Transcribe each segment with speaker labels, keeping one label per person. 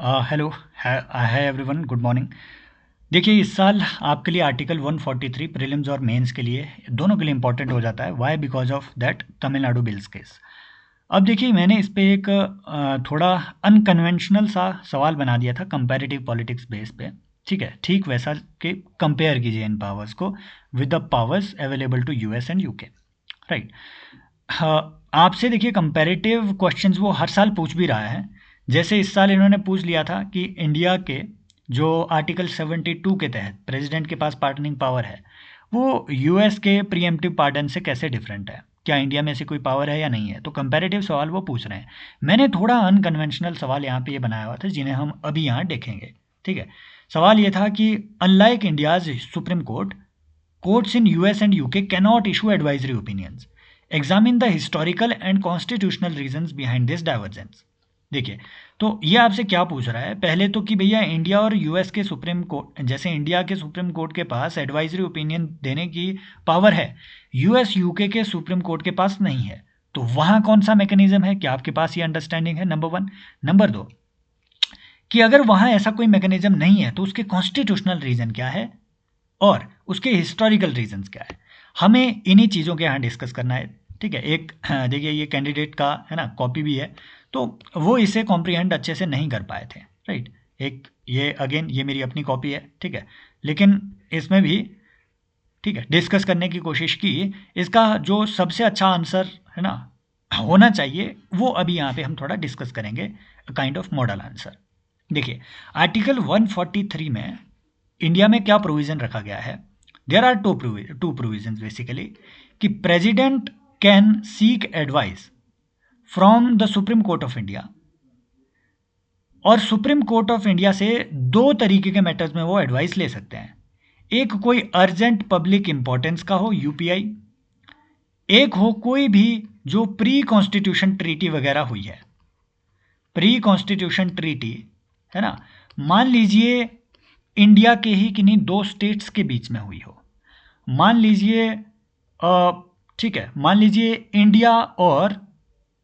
Speaker 1: Hello hi everyone, good morning. देखिए, इस साल आपके लिए आर्टिकल 143 प्रीलिम्स और मेंस के लिए दोनों के लिए इंपॉर्टेंट हो जाता है। Why? Because of that Tamil Nadu bills case. अब देखिए, मैंने इस पे एक थोड़ा अनकन्वेंशनल सा सवाल बना दिया था कंपैरेटिव पॉलिटिक्स बेस पे। ठीक है, ठीक वैसा कि कंपेयर कीजिए इन पावर्स को with the powers available to US and UK. Right. हाँ, आपसे देखिए कंपैरेटिव क्वेश्चंस वो हर साल पूछ भी रहा है। जैसे इस साल इन्होंने पूछ लिया था कि इंडिया के जो आर्टिकल 72 के तहत प्रेसिडेंट के पास पार्डनिंग पावर है, वो यूएस के प्रीएम्प्टिव पार्डन से कैसे डिफरेंट है, क्या इंडिया में ऐसी कोई पावर है या नहीं है। तो कंपैरेटिव सवाल वो पूछ रहे हैं। मैंने थोड़ा अनकन्वेंशनल सवाल यहाँ पे ये बनाया हुआ था जिन्हें हम अभी यहाँ देखेंगे। ठीक है। सवाल ये था कि unlike India's supreme court, courts in US and UK cannot issue advisory opinions. Examine the historical and constitutional reasons behind this divergence. देखिए, तो ये आपसे क्या पूछ रहा है पहले तो कि भैया इंडिया और यूएस के सुप्रीम कोर्ट, जैसे इंडिया के सुप्रीम कोर्ट के पास एडवाइजरी ओपिनियन देने की पावर है, यूएस यूके के सुप्रीम कोर्ट के पास नहीं है। तो वहां कौन सा मैकेनिज्म है, क्या आपके पास ये अंडरस्टैंडिंग है? Number one. नंबर दो, कि अगर वहां ऐसा कोई मैकेनिज्म नहीं है तो उसके कॉन्स्टिट्यूशनल रीजन क्या है और उसके हिस्टोरिकल रीजंस क्या है। हमें इन्हीं चीज़ों के यहाँ डिस्कस करना है। ठीक है। एक देखिए, ये कैंडिडेट का है ना कॉपी भी है, तो वो इसे कॉम्प्रीहेंड अच्छे से नहीं कर पाए थे। राइट। एक ये अगेन ये मेरी अपनी कॉपी है। ठीक है। लेकिन इसमें भी ठीक है डिस्कस करने की कोशिश की। इसका जो सबसे अच्छा आंसर है ना होना चाहिए वो अभी यहाँ पे हम थोड़ा डिस्कस करेंगे, काइंड ऑफ मॉडल आंसर। देखिए, आर्टिकल 143 में इंडिया में क्या प्रोविजन रखा गया है? There are two provision basically, कि president can seek advice from the supreme court of India, और सुप्रीम कोर्ट ऑफ इंडिया से दो तरीके के मैटर्स में वो एडवाइस ले सकते हैं। एक कोई अर्जेंट पब्लिक इंपॉर्टेंस का हो, यूपीआई। एक हो कोई भी जो प्री कॉन्स्टिट्यूशन ट्रीटी वगैरह हुई है। प्री कॉन्स्टिट्यूशन ट्रीटी है ना, मान लीजिए इंडिया के ही किन्हीं दो स्टेट्स के बीच में हुई हो। मान लीजिए ठीक है, मान लीजिए इंडिया और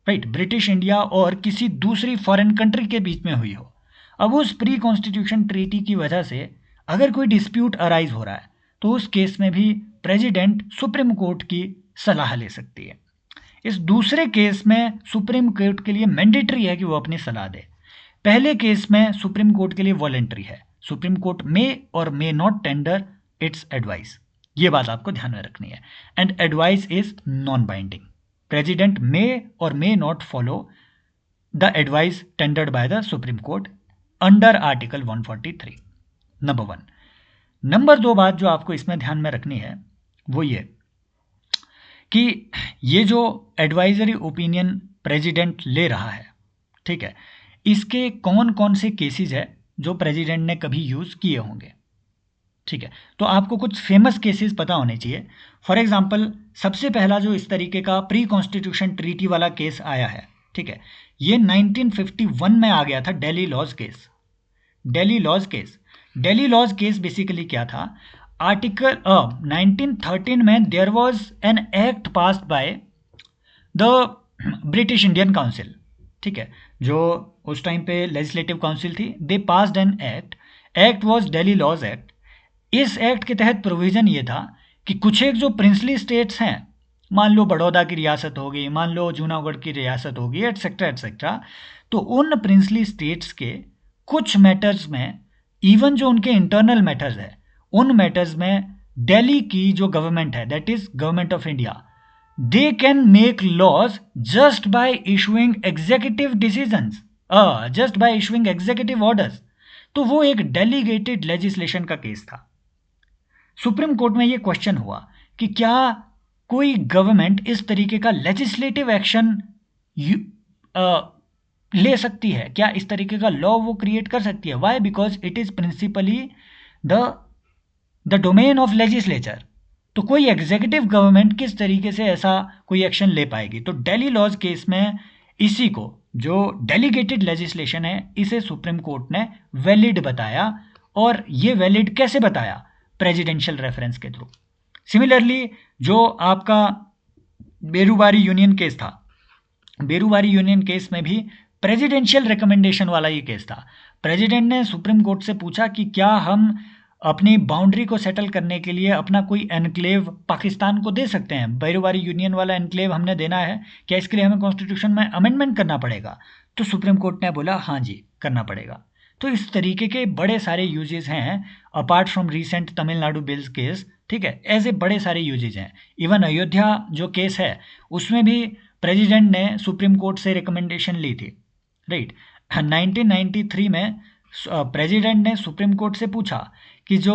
Speaker 1: राइट ब्रिटिश इंडिया और किसी दूसरी फॉरेन कंट्री के बीच में हुई हो। अब उस प्री कॉन्स्टिट्यूशन ट्रीटी की वजह से अगर कोई डिस्प्यूट अराइज हो रहा है तो उस केस में भी प्रेसिडेंट सुप्रीम कोर्ट की सलाह ले सकती है। इस दूसरे केस में सुप्रीम कोर्ट के लिए मैंडेटरी है कि वो अपनी सलाह दे। पहले केस में सुप्रीम कोर्ट के लिए वॉलेंट्री है। Supreme court may or may not tender its advice. ये बात आपको ध्यान में रखनी है। And advice is non binding. President may or may not follow the advice tendered by the supreme court under article 143। Number one. Number दो बात जो आपको इसमें ध्यान में रखनी है वो ये कि ये जो एडवाइजरी ओपिनियन प्रेसिडेंट ले रहा है, ठीक है, इसके कौन कौन से केसेस है जो प्रेसिडेंट ने कभी यूज़ किए होंगे। ठीक है, तो आपको कुछ फेमस केसेस पता होने चाहिए। फॉर एग्जांपल, सबसे पहला जो इस तरीके का प्री कॉन्स्टिट्यूशन ट्रीटी वाला केस आया है, ठीक है, ये 1951 में आ गया था, Delhi laws case. Delhi laws case, Delhi laws case basically क्या था? आर्टिकल 1913 में there was an act passed by the British Indian council. ठीक है, जो उस टाइम पे लेजिस्लेटिव काउंसिल थी, they passed an act. Act was Delhi laws act. इस एक्ट के तहत प्रोविजन ये था कि कुछ एक जो प्रिंसली स्टेट्स हैं, मान लो बड़ौदा की रियासत होगी, मान लो जूनागढ़ की रियासत होगी, एटसेट्रा एटसेट्रा, तो उन प्रिंसली स्टेट्स के कुछ मैटर्स में, इवन जो उनके इंटरनल मैटर्स है, उन मैटर्स में दिल्ली की जो गवर्नमेंट है, that is government of India, they can make laws just by issuing executive decisions, just by issuing executive orders. तो वो एक डेलीगेटेड लेजिस्लेशन का केस था। सुप्रीम कोर्ट में ये क्वेश्चन हुआ कि क्या कोई गवर्नमेंट इस तरीके का लेजिस्लेटिव एक्शन ले सकती है, क्या इस तरीके का लॉ वो क्रिएट कर सकती है? Why? Because it is principally the domain of legislature. तो कोई एग्जीक्यूटिव गवर्नमेंट किस तरीके से ऐसा कोई एक्शन ले पाएगी? तो दिल्ली लॉज केस में इसी को, जो डेलीगेटेड लेजिस्लेशन है, इसे सुप्रीम कोर्ट ने वैलिड बताया। और ये वैलिड कैसे बताया? प्रेसिडेंशियल रेफरेंस के थ्रू। सिमिलरली, जो आपका बेरूबारी यूनियन केस था, बेरूबारी यूनियन केस में भी प्रेसिडेंशियल रिकमेंडेशन वाला ये केस था। प्रेसिडेंट ने सुप्रीम कोर्ट से पूछा कि क्या हम अपनी बाउंड्री को सेटल करने के लिए अपना कोई एनक्लेव पाकिस्तान को दे सकते हैं, बैरोबारी यूनियन वाला एनक्लेव हमने देना है, क्या इसके लिए हमें कॉन्स्टिट्यूशन में अमेंडमेंट करना पड़ेगा? तो सुप्रीम कोर्ट ने बोला हाँ जी करना पड़ेगा। तो इस तरीके के बड़े सारे यूजेस हैं apart from recent Tamil Nadu bills case, ठीक है, ऐसे बड़े सारे यूजेस हैं। इवन अयोध्या जो केस है उसमें भी प्रेसिडेंट ने सुप्रीम कोर्ट से रिकमेंडेशन ली थी, राइट। 1993 में प्रेसिडेंट ने सुप्रीम कोर्ट से पूछा कि जो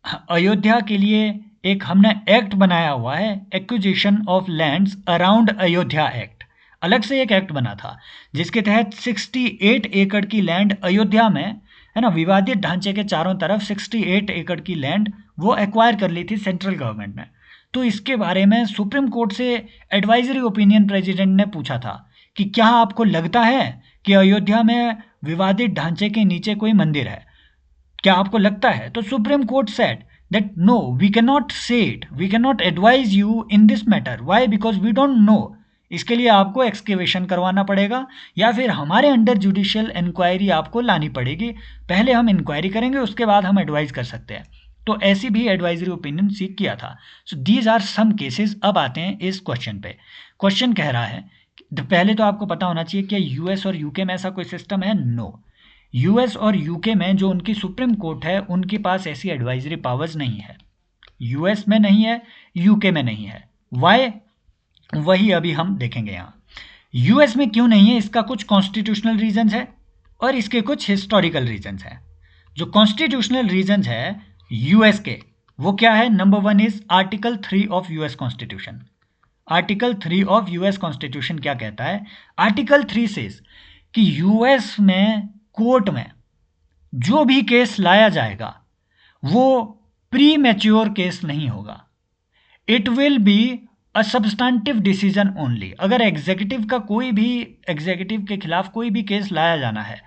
Speaker 1: अयोध्या के लिए एक हमने एक्ट बनाया हुआ है, acquisition of lands around Ayodhya act, अलग से एक एक्ट बना था जिसके तहत 68 एकड़ की लैंड अयोध्या में, है ना, विवादित ढांचे के चारों तरफ 68 एकड़ की लैंड वो एक्वायर कर ली थी सेंट्रल गवर्नमेंट ने। तो इसके बारे में सुप्रीम कोर्ट से एडवाइजरी ओपिनियन प्रेसिडेंट ने पूछा था कि क्या आपको लगता है कि अयोध्या में विवादित ढांचे के नीचे कोई मंदिर है, क्या आपको लगता है? तो supreme court said that no, we can not say it, we can not advise you in this matter, why? Because we don't know. इसके लिए आपको एक्सकेवेशन करवाना पड़ेगा या फिर हमारे अंडर जुडिशियल इंक्वायरी आपको लानी पड़ेगी, पहले हम इंक्वायरी करेंगे उसके बाद हम एडवाइज कर सकते हैं। तो ऐसी भी एडवाइजरी ओपिनियन सीख किया था। So these are some cases. अब आते हैं इस क्वेश्चन पे। क्वेश्चन कह रहा है, पहले तो आपको पता होना चाहिए कि यूएस और यूके में ऐसा कोई सिस्टम है? नो। यूएस और यूके में जो उनकी सुप्रीम कोर्ट है उनके पास ऐसी एडवाइजरी पावर्स नहीं है। यूएस में नहीं है, यूके में नहीं है। वाई? वही अभी हम देखेंगे। यहाँ यूएस में क्यों नहीं है, इसका कुछ कॉन्स्टिट्यूशनल रीजंस है और इसके कुछ हिस्टोरिकल रीजंस हैं। जो कॉन्स्टिट्यूशनल रीजंस है यूएस के, वो क्या है? Number 1 is article 3 of US constitution. Article 3 of US constitution क्या कहता है? आर्टिकल 3 सेज कि यूएस में कोर्ट में जो भी केस लाया जाएगा वो प्री मैच्योर केस नहीं होगा। It will be a substantive decision only. अगर एग्जीक्यूटिव के खिलाफ कोई भी केस लाया जाना है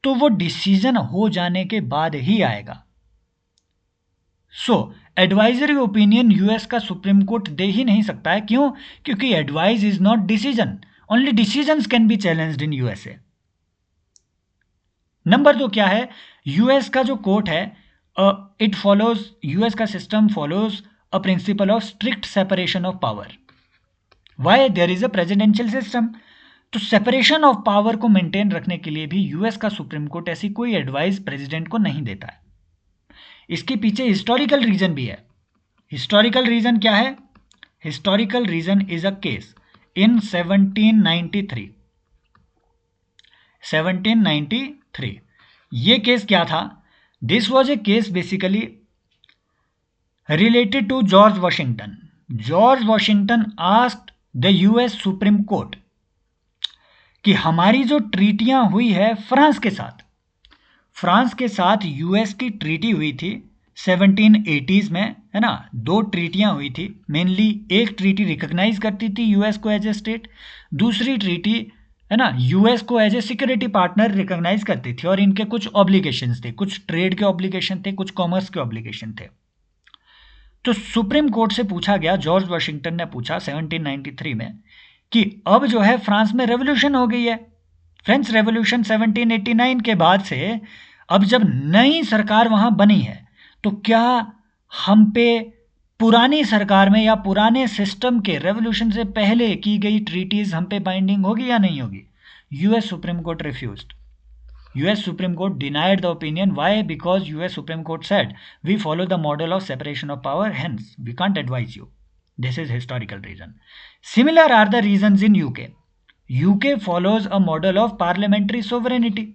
Speaker 1: तो वो डिसीजन हो जाने के बाद ही आएगा। सो एडवाइजरी ओपिनियन यूएस का सुप्रीम कोर्ट दे ही नहीं सकता है। क्यों? क्योंकि advice is not decision, only decisions can be challenged in USA. Number 2 क्या है? यूएस का जो कोर्ट है इट फॉलोज, यूएस का system follows a principle of strict separation of power. Why? There is a presidential system. तो separation of power को maintain रखने के लिए भी यूएस का सुप्रीम कोर्ट ऐसी कोई एडवाइस प्रेसिडेंट को नहीं देता है। इसके पीछे हिस्टोरिकल रीजन भी है। हिस्टोरिकल रीजन क्या है? Historical reason is a case in 1793। ये केस क्या था? This was a case basically related to George Washington. George Washington asked the US Supreme Court कि हमारी जो ट्रीटियां हुई है फ्रांस के साथ यूएस की ट्रीटी हुई थी 1780s में, है ना। 2 ट्रीटियां हुई थी मेनली। एक ट्रीटी रिकॉग्नाइज करती थी यूएस को एज ए स्टेट, दूसरी ट्रीटी, है ना, यूएस को as a security partner recognise करती थी और इनके कुछ ऑब्लिगेशंस थे, कुछ ट्रेड के ऑब्लिगेशन थे, कुछ कॉमर्स के ऑब्लिगेशन थे। तो सुप्रीम कोर्ट से पूछा गया, जॉर्ज वॉशिंगटन ने पूछा 1793 में कि अब जो है फ्रांस में रेवोल्यूशन हो गई है, फ्रेंच रेवोल्यूशन 1789 के बाद से अब जब नई सरकार वहां बनी है तो क्या हम पे पुरानी सरकार में या पुराने सिस्टम के रेवोल्यूशन से पहले की गई ट्रीटीज हम पे बाइंडिंग होगी या नहीं होगी? US Supreme court refused. US Supreme Court denied the opinion. Why? Because US Supreme Court said, we follow the model of separation of power, hence we can't advise you. This is historical reason. Similar are the reasons in UK. UK follows a model of parliamentary sovereignty.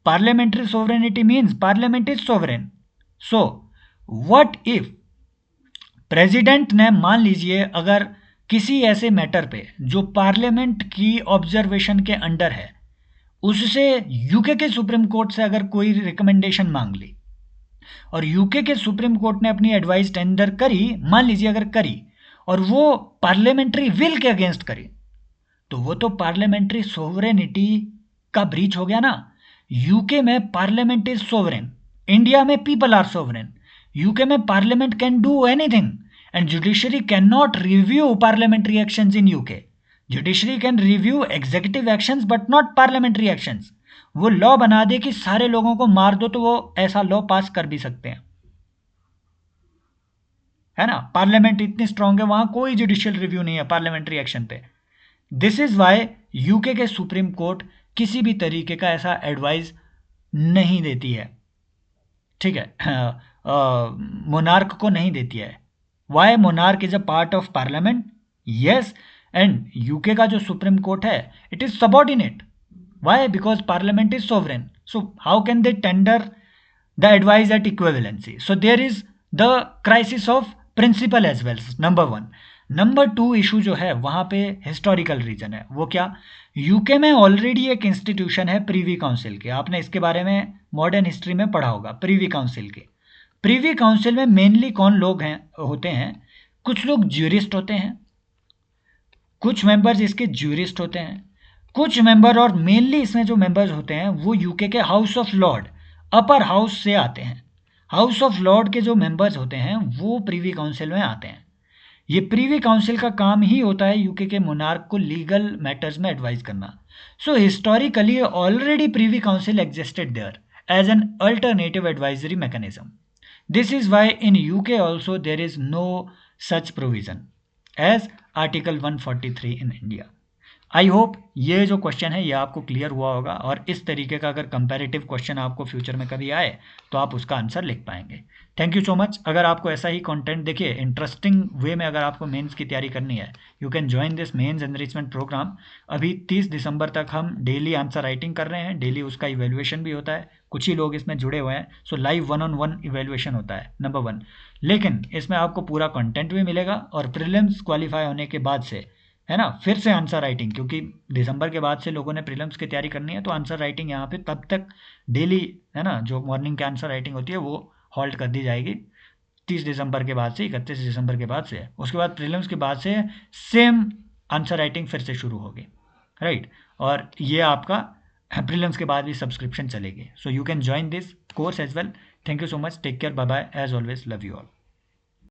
Speaker 1: Parliamentary sovereignty means parliament is sovereign. So, what if president ने, मान लीजिए अगर किसी ऐसे matter पे जो parliament की observation के अंडर है उससे यूके के सुप्रीम कोर्ट से अगर कोई रिकमेंडेशन मांग ली और यूके के सुप्रीम कोर्ट ने अपनी एडवाइस टेंडर करी, मान लीजिए अगर करी और वो पार्लियामेंट्री विल के अगेंस्ट करी, तो वो तो पार्लियामेंट्री सोवरेनिटी का ब्रीच हो गया ना। यूके में पार्लियामेंट इज सोवरेन, इंडिया में पीपल आर सोवरेन। यूके में parliament can do anything and judiciary can not review parliamentary actions in UK. Judiciary can review executive actions but not parliamentary actions. वो law बना दे कि सारे लोगों को मार दो तो वो ऐसा लॉ पास कर भी सकते हैं, है ना। पार्लियामेंट इतनी स्ट्रांग है, वहां कोई जुडिशियल रिव्यू नहीं है पार्लियामेंट्री एक्शन पे। दिस इज वाई यूके के सुप्रीम कोर्ट किसी भी तरीके का ऐसा एडवाइस नहीं देती है, ठीक है, मोनार्क को नहीं देती है। Why? Monarch is a part of parliament, yes, and UK का जो सुप्रीम कोर्ट है it is subordinate. Why? Because parliament is sovereign, so how can they tender the advice at equivalency? So there is the crisis of principle as well, number one. Number two issue जो है वहां पे historical reason है। वो क्या? UK में already एक institution है प्रीवी काउंसिल के, आपने इसके बारे में मॉडर्न हिस्ट्री में पढ़ा होगा। प्रीवी काउंसिल के, प्रीवी काउंसिल में मेनली कौन लोग हैं होते हैं? कुछ लोग ज्यूरिस्ट होते हैं, कुछ मेंबर्स इसके ज्यूरिस्ट होते हैं, कुछ मेंबर, और मेनली इसमें जो मेंबर्स होते हैं वो यूके के house of Lord, upper house से आते हैं। हाउस ऑफ लॉर्ड के जो मेंबर्स होते हैं वो प्रीवी काउंसिल में आते हैं। ये प्रीवी काउंसिल का काम ही होता है यूके के मोनार्क को लीगल मैटर्स में एडवाइस करना। So historically already privy council existed there as an alternative advisory mechanism. This is why in UK also there is no such provision as article 143 in India. I hope ये जो question है ये आपको clear हुआ होगा, और इस तरीके का अगर कंपैरेटिव क्वेश्चन आपको फ्यूचर में कभी आए तो आप उसका आंसर लिख पाएंगे। Thank you so much. अगर आपको ऐसा ही कंटेंट, देखिए इंटरेस्टिंग वे में अगर आपको मेंस की तैयारी करनी है, you can join this mains enrichment programme. अभी 30 दिसंबर तक हम डेली आंसर राइटिंग कर रहे हैं, डेली उसका इवेल्युएशन भी होता है। कुछ ही लोग इसमें जुड़े हुए हैं, सो लाइव 1-on-1 इवेल्युएशन होता है, नंबर 1। लेकिन इसमें आपको पूरा कंटेंट भी मिलेगा, और प्रीलिम्स क्वालिफाई होने के बाद से, है ना, फिर से आंसर राइटिंग, क्योंकि दिसंबर के बाद से लोगों ने प्रीलिम्स की तैयारी करनी है, तो आंसर राइटिंग यहाँ पे तब तक डेली, है ना, जो मॉर्निंग की आंसर राइटिंग होती है वो हॉल्ट कर दी जाएगी 30 दिसंबर के बाद से, 31 दिसंबर के बाद से। उसके बाद प्रीलिम्स के बाद से सेम आंसर राइटिंग फिर से शुरू होगी, राइट। और ये आपका प्रीलिम्स के बाद भी सब्सक्रिप्शन चलेगी। So you can join this course as well. Thank you so much, take care, bye bye, as always, love you all.